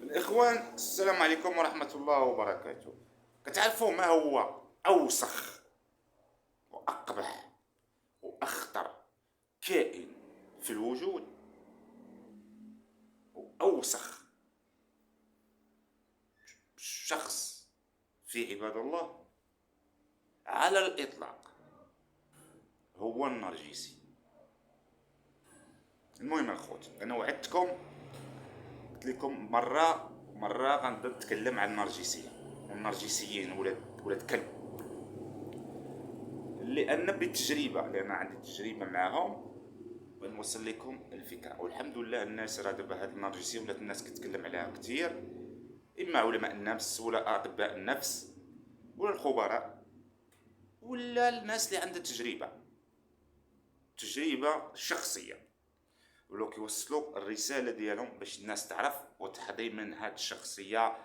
الإخوان، السلام عليكم ورحمة الله وبركاته. كتعرفوا ما هو أوسخ وأقبح وأخطر كائن في الوجود؟ وأوسخ شخص في عباد الله على الإطلاق هو النرجسي. المهم الخوت، أنا وعدتكم، قلت لكم مرة غنبدا نتكلم عن النرجسية والنرجسيين ولاد كلب، لان بالتجربه، لان عندي تجربه معاهم، ونوصل لكم الفكره. والحمد لله الناس راه دابا هاد النرجسيه ولات الناس كتكلم عليها كثير، اما علماء النفس ولا اطباء النفس ولا الخبراء ولا الناس اللي عندها تجربه شخصيه، ولاو كيوصلوا الرساله ديالهم باش الناس تعرف وتحضي من هاد الشخصيه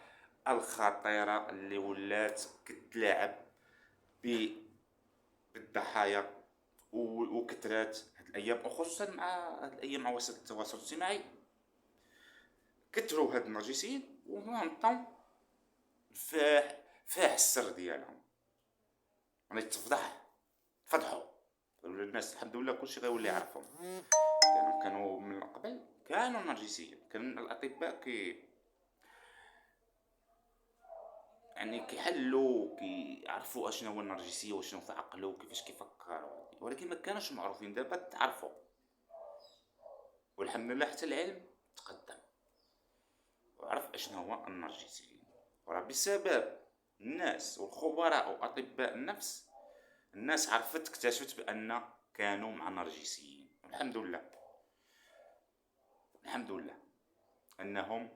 الخطيره اللي ولات كتلاعب بالضحايا وكثرات هاد الايام، وخصوصا مع هاد الايام مع وسائل التواصل الاجتماعي. كثروا هاد النرجسيين ونطوا فاح السر ديالهم، يعني فضحوا الناس. الحمد لله كلشي غيولي يعرفهم، لانهم كانوا من قبل كانوا نرجسيين. كان الاطباء يعني كيحلوا كيعرفوا اشنو هو النرجسيه وشنو في عقله وكيفاش كيفكر، ولكن ما كانوش معروفين. دابا تعرفوا، والحمد لله حتى العلم تقدم وعرف اشنو هو النرجسيين. وراه بسبب الناس والخبراء واطباء النفس الناس اكتشفت بان كانوا مع نرجسيين. الحمد لله انهم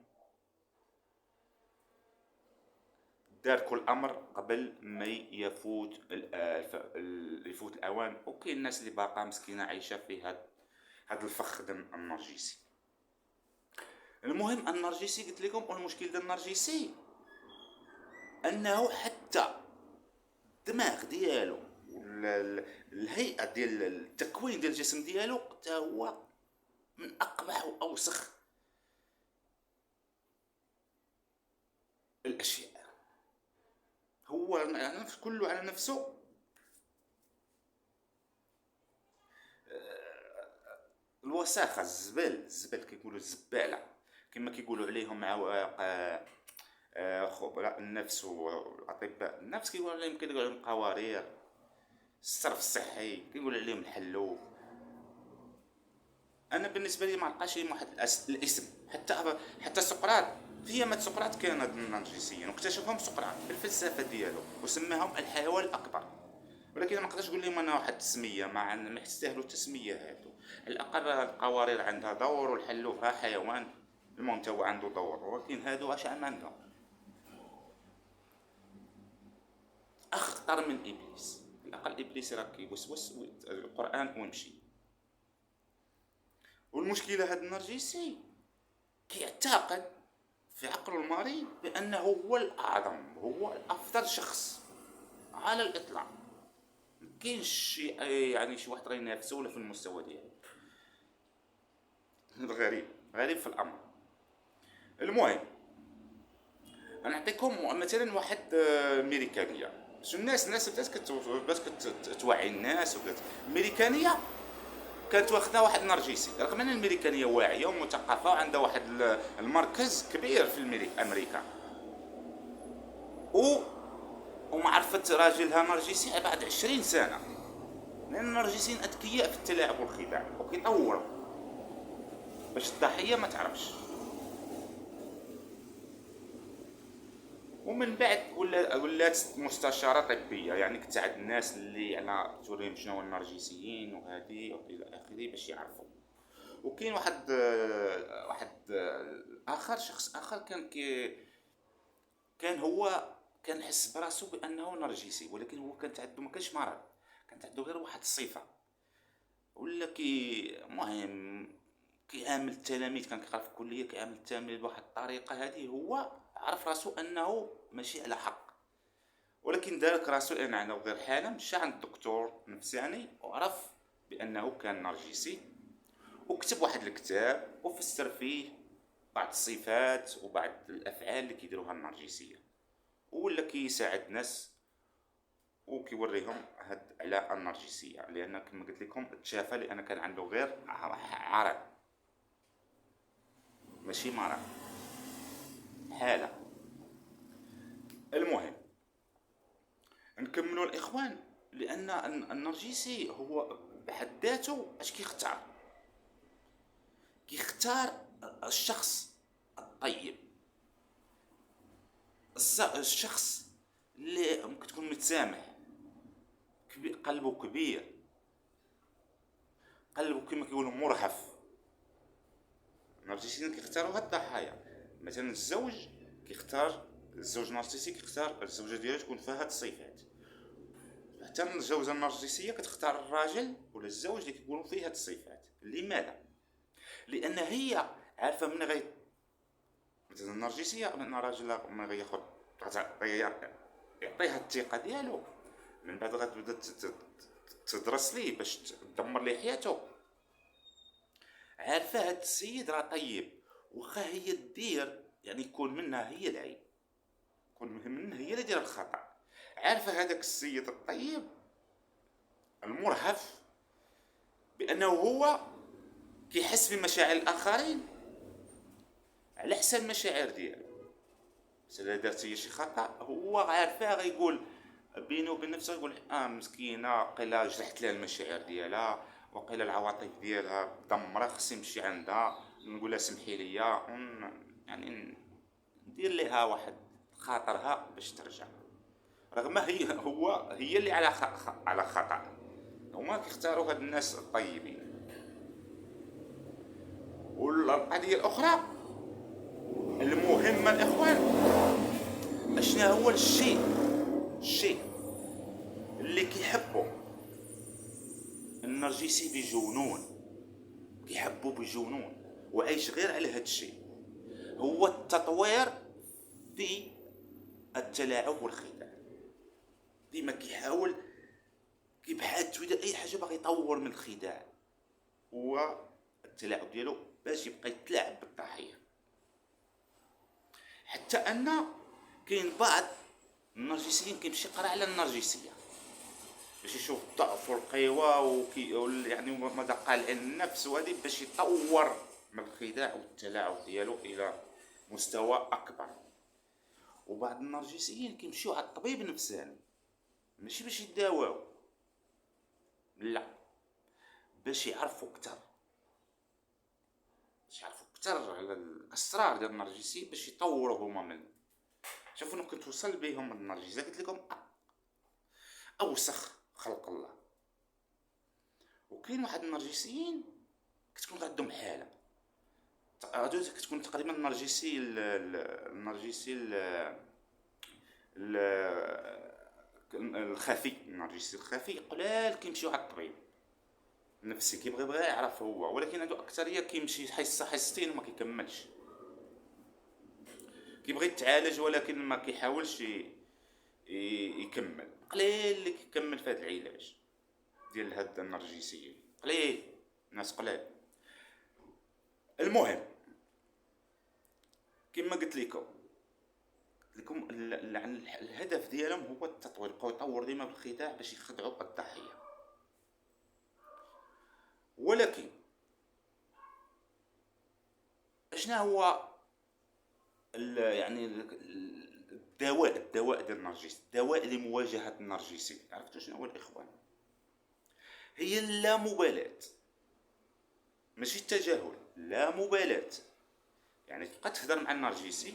دار كل امر قبل ما يفوت الاوان. وكاين الناس اللي باقا مسكينه عايشه في هاد الفخ ديال النرجسي. المهم النرجسي قلت لكم، والمشكل ديال النرجسي انه حتى الدماغ ديالو الهيئه ديال التكوين ديال الجسم ديالو حتى هو من اقبح واوسخ الاشياء. هو كله على نفسه الوساخه، الزبل كيقولوا الزباله، كما كيقولوا عليهم مع خبراء النفس واطباء النفس. كيقولوا عليهم كيديروا عليهم قوارير، الصرف الصحي كيقولوا عليهم الحلوف. انا بالنسبه لي ما لقاش لي واحد الاسم. حتى سقراط، في يامات سقراط كان هاد النرجسيين واكتشفهم سقراط بالفلسفه ديالو وسماهم الحيوان الاكبر. ولكن ما نقدرش نقول لهم انا واحد التسميه، ما يستاهلوا التسميه هادو. على الاقل القوارير عندها دور والحلوف ها حيوان، المهم هو عنده دور، ولكن هادو اش عندهم؟ اخطر من ابليس. على الاقل ابليس راه كيوسوس القران ويمشي. والمشكله هاد النرجسي كيعتقد في عقله المريض بانه هو الاعظم، هو الافضل شخص على الاطلاق. مكاينش شي واحد غينافسو ولا في المستوى ديالو. غريب في الامر. المهم نعطيكم مثلا واحد ميريكانيه. شو الناس بدات توعي الناس، وبدات الميريكانيه كانت واخده واحد نرجسي، رغم ان الميريكانيه واعيه ومثقفه وعندها واحد المركز كبير في امريكا، وما عرفت راجلها نرجسي بعد 20 سنه. لان النرجسيين اذكياء في التلاعب والخداع وكيطوروا باش الضحيه ما تعرفش. ومن بعد ولات مستشاره طبيه، يعني كتساعد الناس اللي على توريهم شنو هو النرجسيين وهذه والى اخره باش يعرفوا. وكاين واحد اخر، شخص اخر كان هو كان حس براسو بانه نرجسي، ولكن هو كانت عنده ما كانش مرض، كانت عنده غير واحد الصفه. ولا المهم كيعامل التلاميذ، كان كيقرا في الكليه كيعامل التلاميذ بواحد الطريقه. هذه هو عرف راسو انه ماشي على حق، ولكن دارك راسو انه غير حاله، مشى عند الدكتور نفساني وعرف بانه كان نرجسي، وكتب واحد الكتاب وفسر فيه بعض الصفات وبعض الافعال اللي كيديروها النرجسيه، ولا كيساعد ناس وكيوريهم هاد على النرجسيه، لان كما قلت لكم تشافى لان كان عنده غير عرض ماشي مرض، حاله. المهم نكملوا الاخوان، لان النرجسي هو بحد ذاته اش كيختار الشخص الطيب، الشخص اللي ممكن تكون متسامح، قلبه كبير، قلبه كما كيقولوا مرهف. النرجسيين كيختاروا هاد الضحايا. مثلا الزوج النرجسي كيختار الزوجه ديالو تكون فيها هاد الصفات. حتى الزوجه النرجسيه كتختار الراجل ولا الزوج اللي كيكونوا فيه هاد الصفات. لماذا؟ لان هي عارفه من مثلا النرجسيه من الراجل ما غياخذ يعطيها الثقه ديالو، من بعد غتبدا تدرس ليه باش تدمر ليه حياته. عارفه هاد السيد راه طيب، واخا هي دير يعني يكون منها هي العيب، يكون منها هي اللي دير الخطا. عارفه هذاك السيد الطيب المرهف بانه هو كيحس بمشاعر الاخرين على حساب المشاعر ديالو. مثلا دارت هي شي خطا، هو عارفاه غيقول بينه وبين نفسه، يقول مسكينه قيلا جرحت لها المشاعر ديالها، وقيلا العواطف ديالها دمره، خصني نمشي عندها نقول لها سمحي ليا، يعني ندير لها واحد خاطرها باش ترجع، رغم هي اللي على خطا. هما كيختاروا هاد الناس الطيبين. والقضيه الاخرى المهمه الاخوان، اشنا هو الشيء اللي كيحبوا النرجسي بجنون، كيحبوا بجنون وعايش غير على هاد الشيء، هو التطوير في التلاعب والخداع. ديما كيحاول كيبحث ويدير اي حاجه باغي يطور من الخداع والتلاعب ديالو باش يبقى يتلاعب بالضحيه. حتى ان كاين بعض النرجسيين كيمشي يقرا على النرجسيه باش يشوف الضعف والقوه يعني مدى العلم النفس، وهذه باش يطور من الخداع والتلاعب ديالو الى مستوى اكبر. وبعض النرجسيين كيمشيو على الطبيب النفساني ماشي باش يداواو، لا، باش يعرفوا اكثر على الاسرار ديال النرجسي، باش يطوروا هما منه. شوفوا انا كنت وصل بهم النرجسي، قلت لكم اوسخ خلق الله. وكاين واحد النرجسيين كتكون عندهم حاله، كتكون تقريبا النرجسي الخفي. النرجسي الخفي قلال كيمشيو على الطبيب النفسي، كيبغي يعرف هو، ولكن هادو اكثريه كيمشي حصتين وما كيكملش، كيبغي يتعالج ولكن ما كيحاولش يكمل. قليل اللي كيكمل في هذا العلاج ديال هاد النرجسيين، قليل، ناس قلال. المهم كما قلت لكم الهدف ديالهم هو التطوير، يبقاو يطور ديما بالخداع باش يخدعوا الضحيه. ولكن اشنا هو يعني الدواء ديال النرجسي، الدواء لمواجهه النرجسي، عرفتوا شنو هو الاخوان؟ هي اللامبالاه، ماشي التجاهل، لا مبالاه. يعني تبقى تهضر مع النرجسي،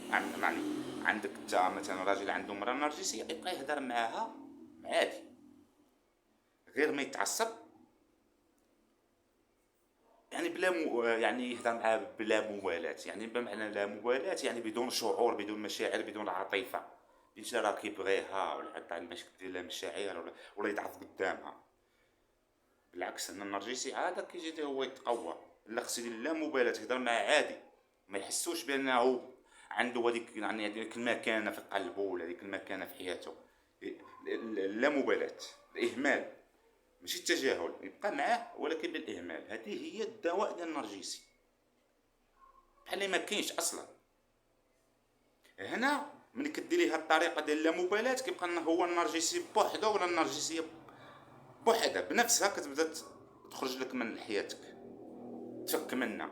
يعني عندك انت مثلا راجل عنده مراه نرجسيه، يبقى يهضر معاها عادي غير ما يتعصب، يعني يعني يهضر معاها بلا مبالاه. يعني بمعنى لا مبالاه يعني بدون شعور، بدون مشاعر، بدون عاطفه. انت راه كيبغيها ولا حتى باش دير لها مشاعر ولا يضعف قدامها. بالعكس، ان النرجسي عاد كيجي هو يتقوى، لا خصو يدير لا مبالاه، يهضر معاه عادي، ما يحسوش بانه عنده هذيك يعني هذيك المكانه في قلبه ولا هذيك المكانه في حياته. لا مبالاه، الاهمال، ماشي التجاهل، يبقى معاه ولكن بالاهمال. هذه هي الدواء ديال النرجسي. بحال اللي ما كاينش اصلا. هنا ملي كدير ليه هاد الطريقه ديال اللامبالاه كيبقى هو النرجسي بوحدو ولا النرجسيه بوحدها بنفسها، كتبدا تخرج لك من حياتك، تفك منها،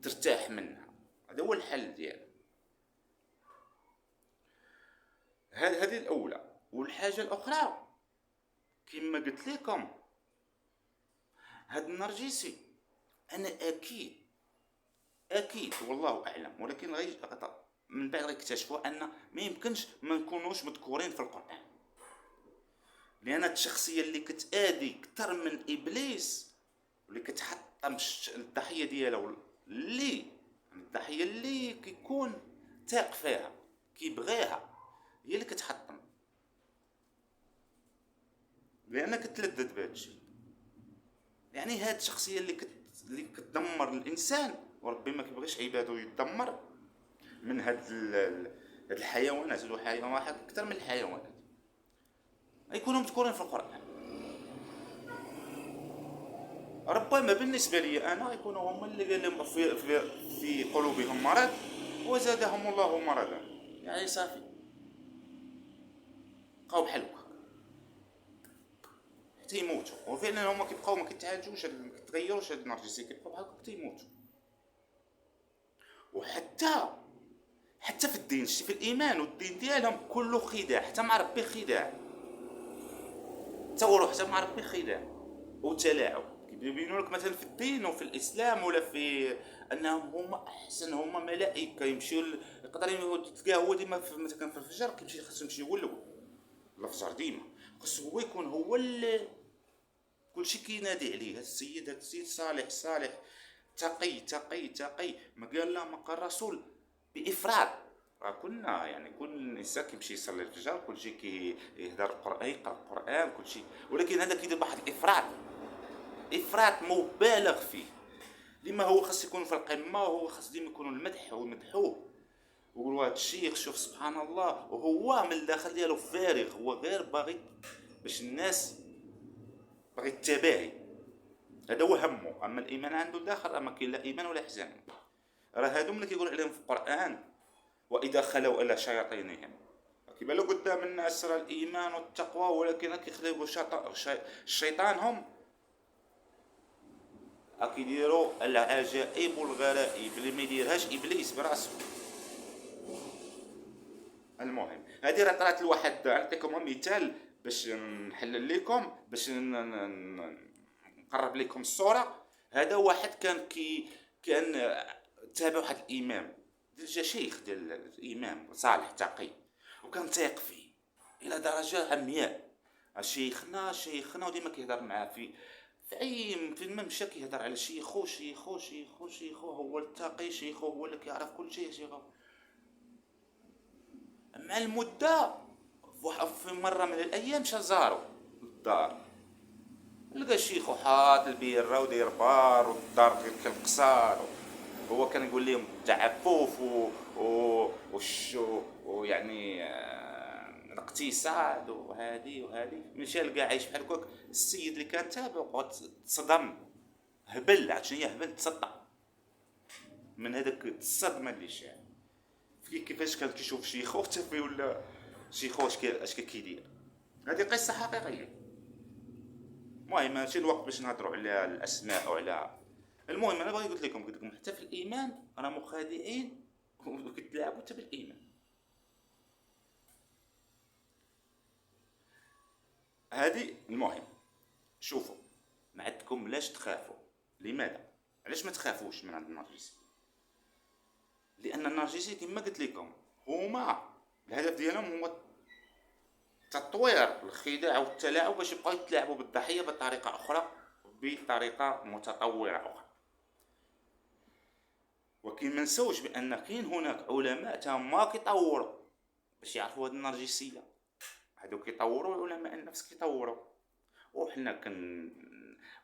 ترتاح منها. هذا هو الحل ديالها. هذه الاولى. والحاجه الاخرى كما قلت لكم، هاد النرجسي انا اكيد والله اعلم، ولكن من بعد غيكتشفوا ان ما يمكنش ما نكونوش مذكورين في القران، لان الشخصيه اللي كتادي اكثر من ابليس واللي كتحطم الضحيه ديالها، الضحيه اللي كيكون تاق فيها كيبغيها، هي اللي كتحطم، لان كتلذذ بهذا الشيء. يعني هاد الشخصيه اللي كتدمر الانسان، وربي ما كيبغيش عباده يتدمر من هاد الحيوانات. هادو حيوان واحد اكثر من الحيوانات يكونوا مذكورين في القران. ربما بالنسبه لي انا يكونوا هما اللي قال لهم في قلوبهم مرض وزادهم الله مرضا، يعني صافي بقاو بحال هكا حتى يموتوا. وفعلا هما كيبقاو ما كيتعالجوش، ما كيتغيروش، هاد النرجسي كيبقاو بحال هكا حتى يموتوا. وحتى في الدين، في الايمان والدين ديالهم كله خداع، حتى مع ربي خداع، تصوروا حتى مع ربي خداع وتلاعب. كيبينوا لك مثلا في الدين وفي الاسلام ولا في انهم هما احسن، هما ملائكه يمشيو يقدر تلقاه هو ديما مثلا في الفجر كيمشي، خاصو يمشي يولو الفجر ديما، خاصو هو يكون هو كلشي كينادي عليه. هذا السيد صالح تقي. ما قال لا، ما قال الرسول بافراط. كنا يعني كل انسان كيمشي يصلي الفجر، كلشي كيهدر القران، يقرا القران، كلشي، ولكن هذا كيدير واحد افراط مبالغ فيه. لما هو خاص يكون في القمه، وهو خاص ديما يكون المدح ومدحوه، ويقولوا هذا الشيخ شوف سبحان الله، وهو من الداخل ديالو فارغ، هو غير باغي باش الناس باغي التباهي، هذا هو همه. اما الايمان عنده داخل، اما كاين لا ايمان ولا احزان. راه هادو ملي كيقول عليهم في القران واذا خلوا الى شياطينهم، كيبان له قدام الناس راه الايمان والتقوى، ولكن كيخليو الشيطان هم كيديروا العجائب والغرائب اللي ما يديرهاش ابليس براسو. المهم هذه راه طرات لواحد، نعطيكم مثال باش نحلل لكم، باش نقرب لكم الصوره. هذا واحد كان تابع واحد الامام ديال شيخ ديال الامام صالح تقي، وكان تايق فيه الى درجه عمياء. شيخنا وديما كيهضر معاه في اي فين ما مشى كيهضر على شيخو، هو التقي، شيخو هو اللي كيعرف كل شيء، شيخو. مع المده في مره من الايام مشى زارو للدار، لقى شيخو حاط البيره وداير بار، والدار كالقصار. هو كان يقول لهم تعفف ويعني الاقتصاد وهذه. مشى لقى عايش بحال هكاك. السيد اللي كان تابع تصدم، هبل. عاد شنو هي هبل؟ تصدع من هذاك الصدمه اللي شاف كيفاش كان كيشوف شيخو تافي، ولا شيخو اش كيدير. هذه قصه حقيقيه. المهم ماشي الوقت باش نهضروا على الاسماء وعلى. المهم انا بغيت قلت لكم حتى في الايمان راه مخادعين وكتلاعبوا حتى بالايمان. هذه المهم. شوفوا، ما عندكم بلاش تخافوا. لماذا؟ علاش ما تخافوش من عند النرجسي؟ لان النرجسي كما قلت لكم هما الهدف ديالهم هو تطوير الخداع والتلاعب باش يبقاو يتلاعبوا بالضحيه بطريقه اخرى، بطريقه متطوره اخرى. وكاين ما نساوش بان كاين هناك علماء تما كيطوروا باش يعرفوا هاد النرجسيه. هادو كيطوروا، علماء النفس كيطوروا، وحنا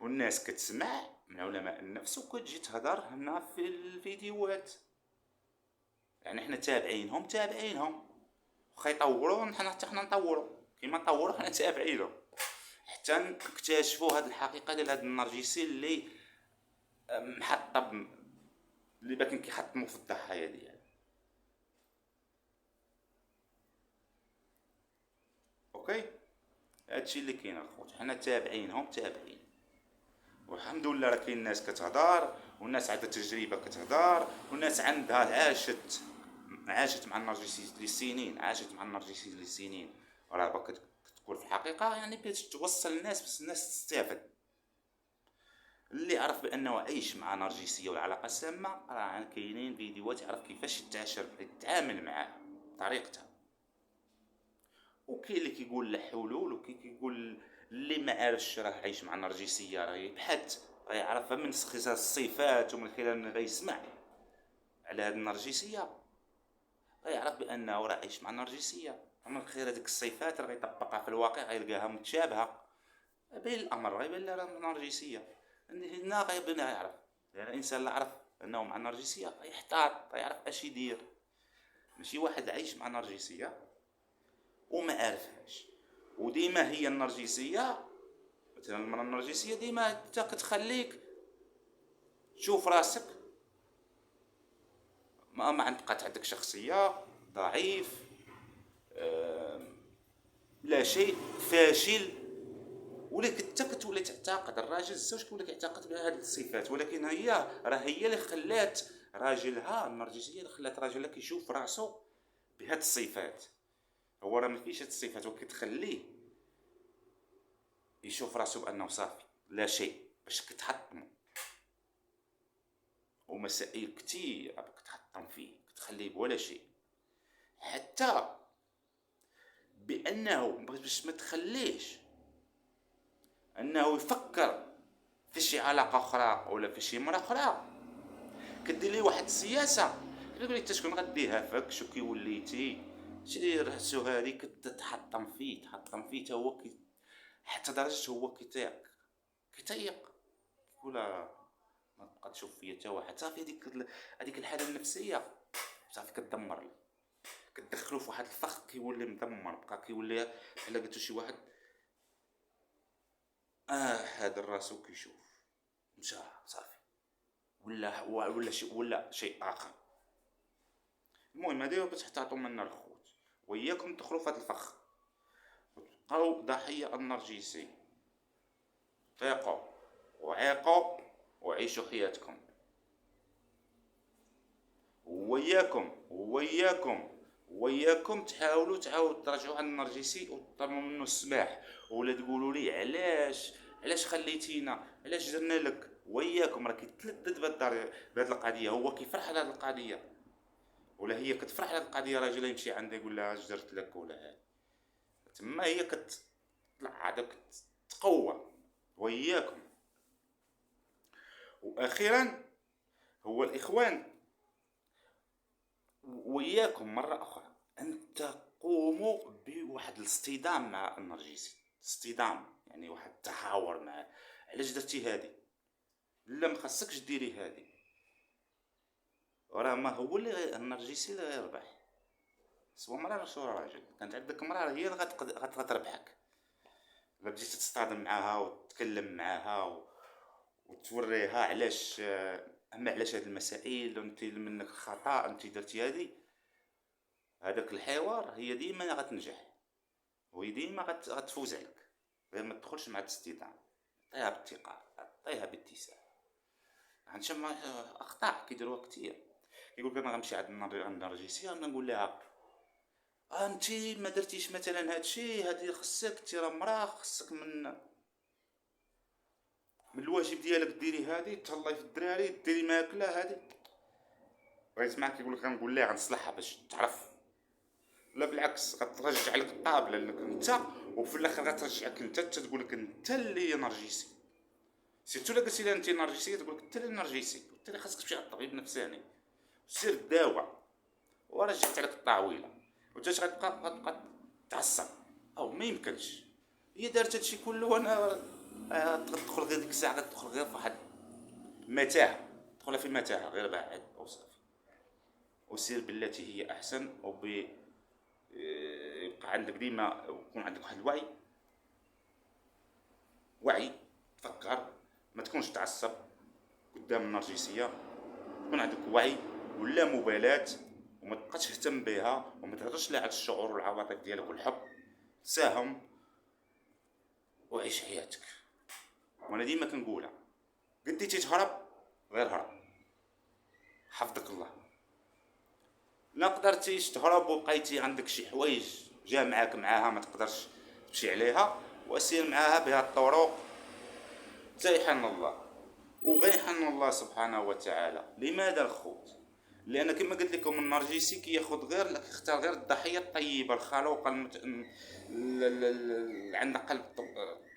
والناس كتسمع من علماء النفس وكتجي تهضر هنا في الفيديوهات. يعني حنا تابعينهم واخا يطوروا حتى حنا نطوروا، كيما نطوروا حنا تابعينهم حتى نكتشفوا هاد الحقيقه ديال هاد النرجسي اللي محطب اللي باكين كيحطموا في الضحايا ديالو. اوكي، هادشي اللي كاين اخوت، حنا تابعينهم تابعين، والحمد لله راه كاين ناس كتهضر، والناس عندها تجربه كتهضر، والناس عندها عاشت مع النرجسي لسنين، عاشت مع النرجسي لسنين، راه باك تقول في الحقيقه يعني باش توصل الناس باش الناس تستافد. اللي عرف بانه عايش مع نرجسيه والعلاقه سامه، راه كاينين فيديوهات يعرف كيفاش يتعامل معاها بطريقتها. وكاين اللي كيقول له حلول، وكاين كيقول اللي ما عارفش راه عايش مع نرجسيه راه يبحث، راه يعرفها من خلال الصفات ومن خلال غيسمع على هاد النرجسيه، غيعرف بانه راه عايش مع نرجسيه، من خلال هذيك الصفات راه غيطبقها في الواقع، غيلقاها متشابهه، بين الامر غيبان له راه نرجسيه. هنا غيبان يعرف، يعني الانسان اللي عرف انه مع النرجسيه غيحتاط، غيعرف اش يدير. ماشي واحد عايش مع نرجسيه وما عارفهاش، وديما هي النرجسيه، مثلا المراه النرجسيه ديما انت كتخليك تشوف راسك ما بقات عندك شخصيه، ضعيف، لا شيء، فاشل. ولكن انت كتولي تعتقد الراجل الزوج كيولي كيعتقد بهذه الصفات، ولكن هي اللي خلات راجلها النرجسيه اللي خلات راجلها كيشوف راسو بهذه الصفات. هو راه ما فيش هذه الصفات، وكتخليه يشوف راسو بانه صافي لا شيء، باش كتحطمو ومسائل كتير كتحطم فيه، كتخليه بولا شيء، حتى بانه باش ما تخليش انه يفكر في شي علاقه اخرى ولا في شي مرة اخرى، كدير ليه واحد السياسه، كتقول لي انت شكون غديها فيك، شو كي وليتي، شي راسو هادي كتحطم فيه حتى هو حتى درجه هو كيتيق يقول ما تبقى تشوف فيا حتى واحد، صافي هذيك الحاله النفسيه صافي كتدمر له، كتدخلو في واحد الفخ كيولي مدمر، بقى كيولي بحال قلتو شي واحد هذا راسو كيشوف مشى صافي، ولا شيء اخر. المهم هادي باش تحتاطوا منا الخوت، وياكم تدخلوا في هذا الفخ وتبقاو ضحيه النرجسي. فيقوا وعيقوا وعيشوا حياتكم، وياكم تحاولوا ترجعوا على النرجسي وتطلبوا منه السماح، ولا تقولوا لي علاش خليتينا، علاش درنا لك. وياكم راه كيتلذذ بهذه القضيه، هو كيفرح على هذه القضيه، ولا هي كتفرح على هذه القضيه، راجلها يمشي عندها يقول لها اش درت لك ولا هذا، تما هي كتطلع هذاك تقوى. وياكم. واخيرا هو الاخوان، وياكم مرة أخرى أن تقوموا بواحد الاصطدام مع النرجسي، اصطدام يعني واحد التحاور معه، علاش درتي هادي، لا ما خاصكش ديري هادي، وراه ما هو اللي النرجسي اللي غيربح، سوا مرة سوا راجل. كانت عندك مرة هي اللي غتربحك، الا بديتي تصطدم معاها وتتكلم معاها وتوريها علاش علاش هاد المسائل، وانت منك خطا انت درتي هادي، هذاك الحوار هي ديما غتنجح، وهي ديما غتفوز عليك، غير ما تدخلش مع الاصطدام، عطيها بالثقه، عطيها باتساع. غنشوف اخطاء كيديروها كتير، يقول لك انا غنمشي عند النرجسيه انا نقول لها انت ما درتيش مثلا هادشي، هادي خصك انت راه مراه، خصك من الواجب ديالك ديري هادي، تهلاي في الدراري، ديري ماكله هادي، غيسمعك يقول لك غنقول لها غنصلحها باش تعرف، لا بالعكس غترجع لك الطابله لك انت، وفي الاخر غترجعك انت تقول لك انت اللي نرجسي، سيرتو لا قلتي لها انت نرجسيه تقول لك انت اللي نرجسي، انت اللي خاصك تمشي للطبيب نفساني سير داوى، ورجعت عليك الطاوله، وانت غتبقى تعصب، او ما يمكنش، هي دارت هادشي كله وانا تدخل غير ديك الساعه، غتدخل غير في واحد متاهه، تدخل في متاهه غير بعد وصافي، وسير بالتي هي احسن، يبقى عندك ديما، يكون عندك واحد وعي، تفكر، ما تكونش تعصب قدام النرجسيه، يكون عندك وعي ولا مبالاة، وما تبقاش تهتم بها، وما تهضرش لا على الشعور والعواطف ديالك والحب. ساهم وعيش حياتك. وانا ديما كنقولها، قديتي تهرب غير هرب، حفظك الله. لا قدرتيش تهرب وبقيتي عندك شي حوايج جا معاها ما تقدرش تمشي عليها، وسير معاها بها الطرق تيحن الله، وغيحن الله سبحانه وتعالى. لماذا الخوت؟ لان كما قلت لكم النرجسي كياخذ غير يختار غير الضحيه الطيبه الخلوقه عندها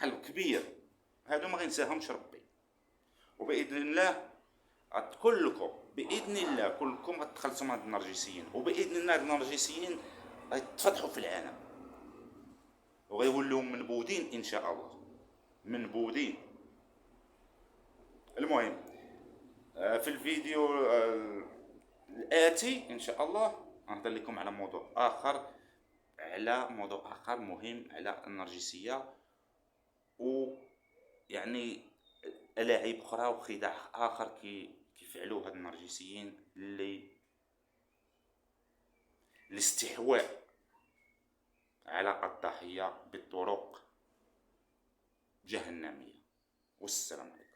قلب كبير. هادو ما غينساهمش ربي، وباذن الله كلكم باذن الله كلكم غتخلصوا من هاد النرجسيين، وباذن الله هاد النرجسيين غيتفضحوا في العالم وغيولوا منبوذين ان شاء الله، منبوذين. المهم في الفيديو الآتي إن شاء الله نهضر لكم على موضوع آخر، مهم على النرجسية، ويعني ألاعيب أخرى وخداع آخر كيفعلوه هاد النرجسيين الاستحواء على الضحية بطرق جهنمية. والسلام عليكم.